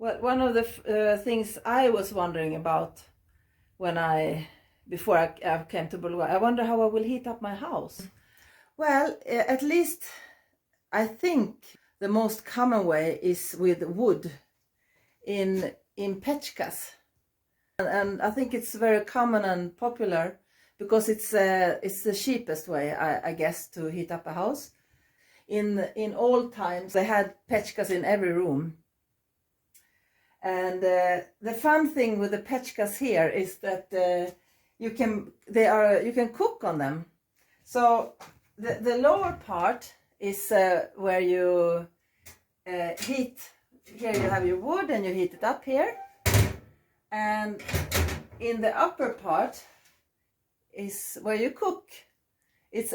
Well, one of the things I was wondering about before I came to Bulgaria, I wonder how I will heat up my house. Well, at least I think the most common way is with wood in pechkas, and I think it's very common and popular because it's the cheapest way, I guess, to heat up a house. In old times, they had pechkas in every room. And the fun thing with the pechkas here is that you can cook on them. So the lower part is where you heat. Here you have your wood and you heat it up here. And in the upper part is where you cook. It's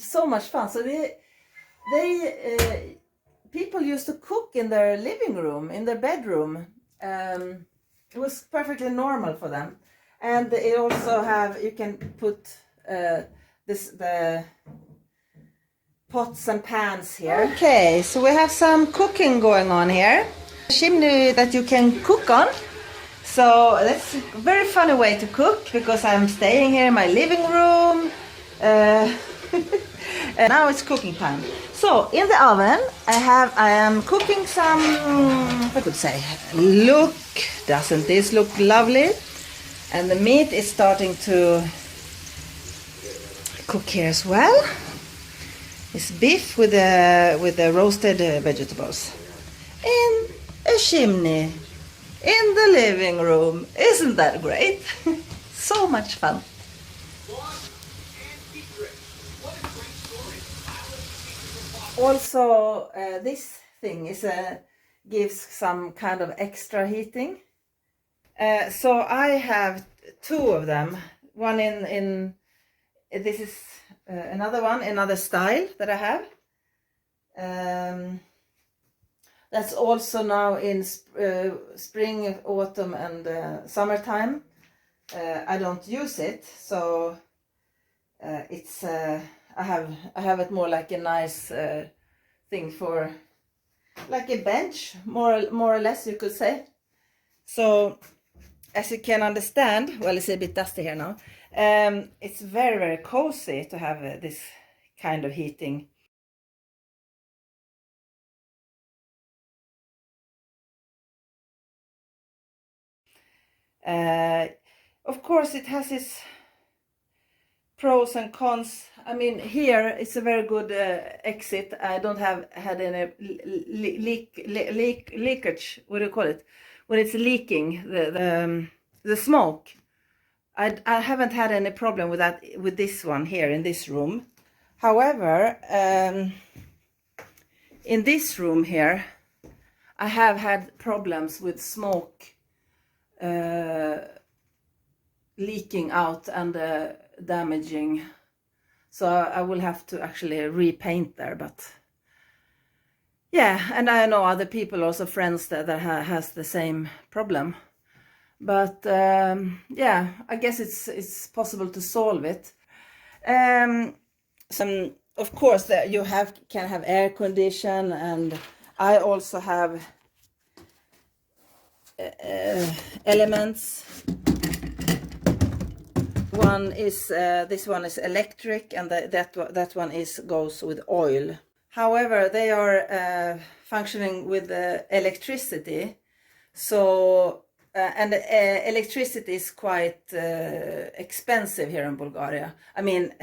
so much fun. So people used to cook in their living room, in their bedroom. It was perfectly normal for them, and it also you can put the pots and pans here. Okay, so we have some cooking going on here. Chimney that you can cook on. So that's a very funny way to cook because I'm staying here in my living room. And now it's cooking time. So in the oven I am cooking some, I could say, look, doesn't this look lovely? And the meat is starting to cook here as well. It's beef with the roasted vegetables in a chimney in the living room. Isn't that great? So much fun. Also, this thing gives some kind of extra heating. So I have two of them. One this is another style that I have. That's also now in spring, autumn, and summertime. I don't use it, so it's. I have it more like a nice thing for, like a bench, more or less, you could say. So as you can understand, well, it's a bit dusty here now. It's very, very cozy to have this kind of heating. Of course, it has its pros and cons. I mean, here it's a very good exit. I don't had any leakage. What do you call it? When it's leaking, the smoke. I haven't had any problem with that with this one here in this room. However, in this room here, I have had problems with smoke leaking out and damaging, so I will have to actually repaint there. But yeah, and I know other people, also friends that has the same problem. But yeah, I guess it's possible to solve it. Some, of course, that you can have air condition, and I also have elements. One is this one is electric, and that one goes with oil. However, they are functioning with electricity, so and electricity is quite expensive here in Bulgaria. I mean,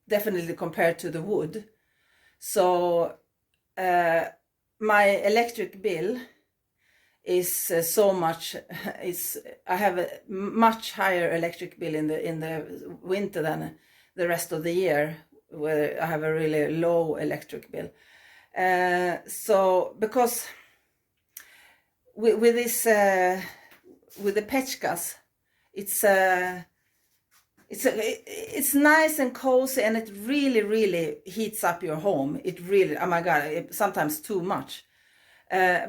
definitely compared to the wood. So my electric bill is so much. I have a much higher electric bill in the winter than the rest of the year, where I have a really low electric bill. So because with this with the pechkas, it's nice and cozy, and it really heats up your home. It really, oh my God, sometimes too much.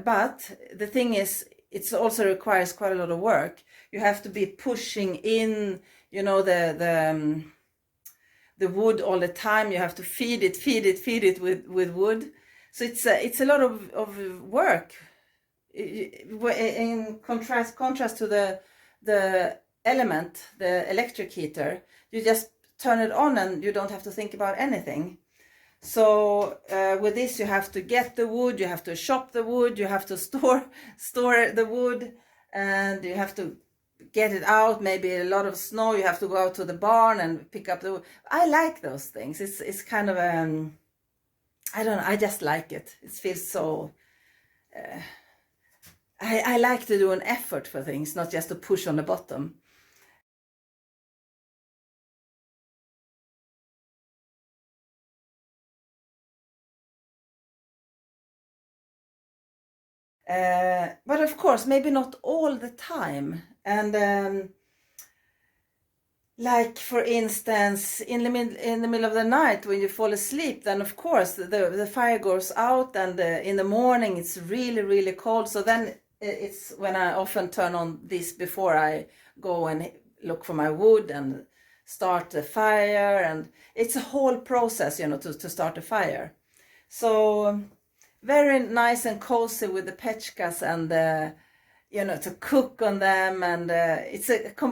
But the thing is, it also requires quite a lot of work. You have to be pushing in, you know, the wood all the time. You have to feed it with wood. So it's a lot of work. in contrast to the element, the electric heater, you just turn it on and you don't have to think about anything. So with this, you have to get the wood, you have to chop the wood, you have to store the wood, and you have to get it out. Maybe a lot of snow, you have to go out to the barn and pick up the wood. I like those things. It's kind of I don't know, I just like it. It feels so I like to do an effort for things, not just to push on the bottom. But of course, maybe not all the time. And like, for instance, in the middle of the night when you fall asleep, then of course the fire goes out, and in the morning it's really, really cold. So then it's when I often turn on this before I go and look for my wood and start the fire. And it's a whole process, you know, to start a fire. So very nice and cozy with the pechkas, and you know, to cook on them, and it's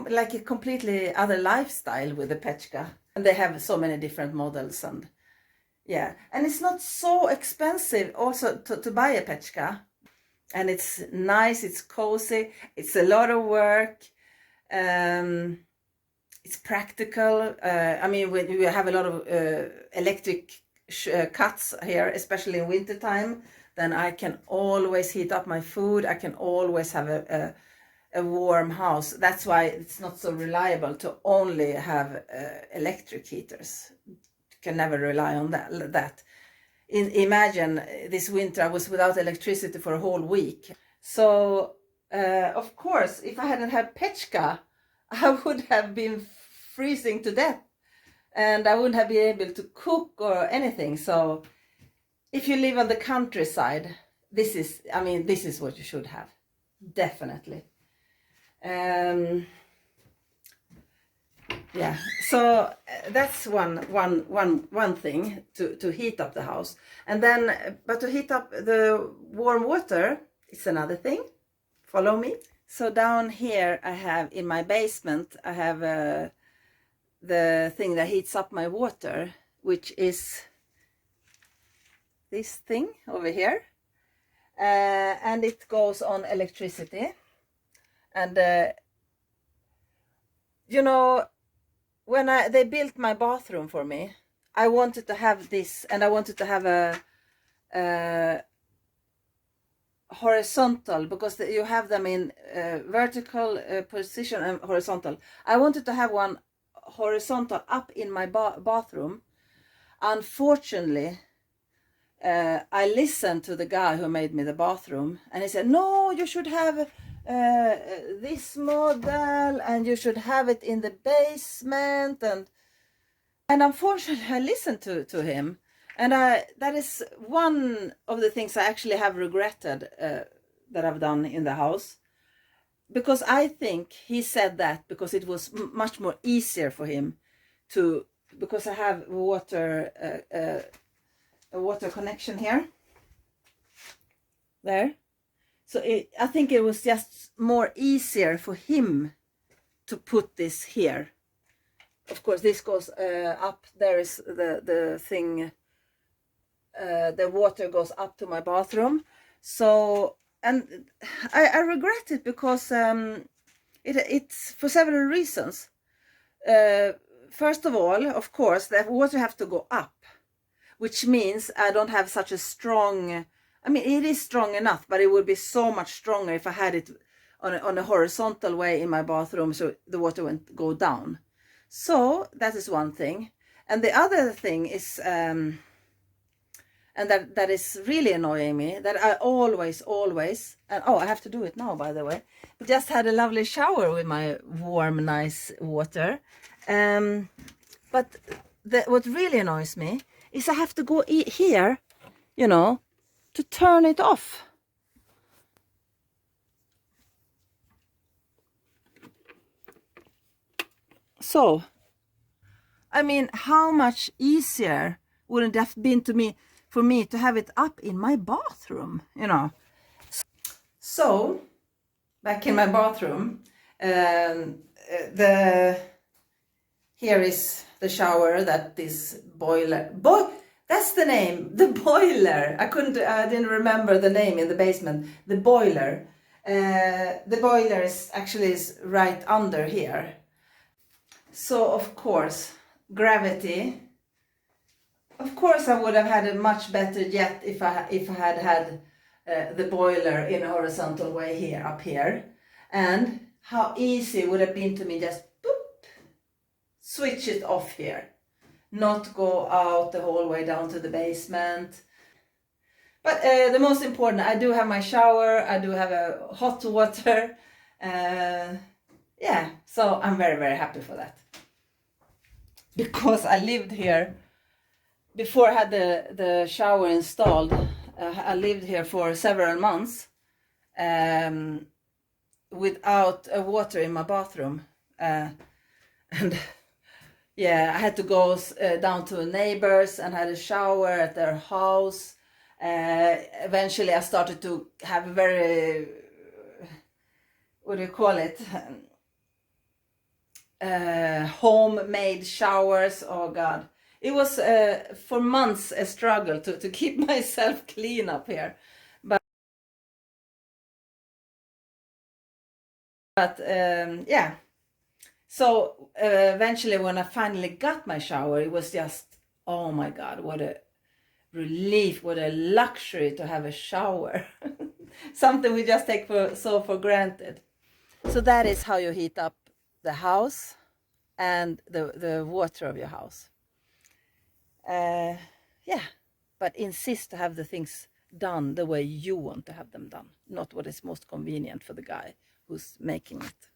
like a completely other lifestyle with the pechka. And they have so many different models, and yeah, and it's not so expensive also to buy a pechka. And it's nice, it's cozy, it's a lot of work, it's practical. I mean, we have a lot of electric cuts here, especially in wintertime. Then I can always heat up my food. I can always have a warm house. That's why it's not so reliable to only have electric heaters. You can never rely on that. Imagine this winter I was without electricity for a whole week. So of course, if I hadn't had pechka, I would have been freezing to death, and I wouldn't have been able to cook or anything. So if you live on the countryside, this is what you should have, definitely. Yeah, so that's one thing to heat up the house. And then, but to heat up the warm water, it's another thing. Follow me. So down here I have, in my basement, I have the thing that heats up my water, which is this thing over here. And it goes on electricity. And you know, when they built my bathroom for me, I wanted to have this, and I wanted to have a horizontal, because you have them in vertical position and horizontal. I wanted to have one horizontal up in my bathroom. Unfortunately, I listened to the guy who made me the bathroom, and he said, no, you should have this model, and you should have it in the basement. And unfortunately, I listened to him, and that is one of the things I actually have regretted that I've done in the house, because I think he said that because it was much more easier for him to, because I have water a water connection here, there. So I think it was just more easier for him to put this here. Of course, this goes up. There is the thing. The water goes up to my bathroom. So, and I regret it because it's for several reasons. First of all, of course, the water have to go up, which means I don't have such a strong. I mean, it is strong enough, but it would be so much stronger if I had it on a horizontal way in my bathroom, so the water won't go down. So that is one thing. And the other thing is, and that is really annoying me, that I always, and oh, I have to do it now, by the way. We just had a lovely shower with my warm, nice water. But what really annoys me is I have to go here, you know, to turn it off. So, I mean, how much easier would it have been for me to have it up in my bathroom, you know? So, back in my bathroom, here is the shower that this boiler, that's the name, the boiler. I didn't remember the name in the basement, the boiler. The boiler is right under here. So of course, gravity. Of course, I would have had a much better jet if I had the boiler in a horizontal way here, up here. And how easy it would have been to me just boop, switch it off here. Not go out the whole way down to the basement. But the most important, I do have my shower, I do have a hot water. Yeah, so I'm very, very happy for that. Because I lived here, before I had the shower installed, I lived here for several months without water in my bathroom. And yeah, I had to go down to neighbors and had a shower at their house. Eventually I started to have very, what do you call it? Homemade showers. Oh God. It was for months a struggle to keep myself clean up here. But yeah. So eventually when I finally got my shower, it was just, oh my God, what a relief, what a luxury to have a shower. Something we just take for granted. So that is how you heat up the house and the water of your house. Yeah, but insist to have the things done the way you want to have them done, not what is most convenient for the guy who's making it.